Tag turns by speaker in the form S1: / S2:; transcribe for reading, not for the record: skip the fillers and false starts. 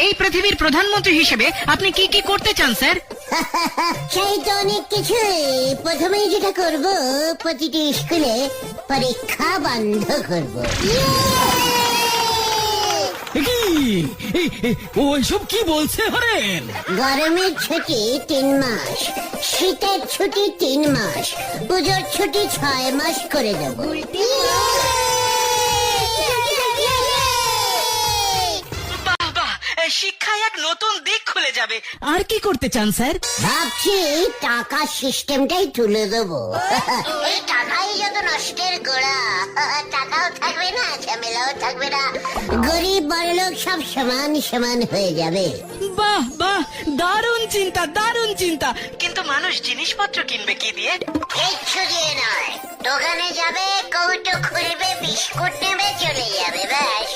S1: এই পৃথিবীর প্রধানমন্ত্রী হিসেবে আপনি কি কি করতে চান স্যার?
S2: সেই তো অনেক কিছু। প্রথমেই যেটা করব, প্রতিটি স্কুলে পরীক্ষা বন্ধ করব।
S3: ওইসব কি বলছে হরেন?
S2: গরমের ছুটি 3 মাস, শীতের ছুটি 3 মাস, পুজোর ছুটি 6 মাস করে দেব।
S1: বাহ বাহ, শিক্ষায় এক নতুন দিক খুলে যাবে। আর কি করতে চান স্যার?
S2: ভাবছি টাকা সিস্টেমটাই তুলে দেবো। এই টাকাই যত নষ্টের গোড়া, টাকাও থাকবে না, ঝামেলাও থাকবে না, গরিব বড়লোক সব সমান সমান হয়ে যাবে।
S1: বাহ বাহ, দারুণ চিন্তা, দারুণ চিন্তা। কিন্তু মানুষ জিনিসপত্র কিনবে কি দিয়ে?
S2: কিচ্ছু দিয়ে নয়, দোকানে যাবে, কৌটো খুলবে, বিস্কুট নেবে, চলে যাবে, ব্যাস।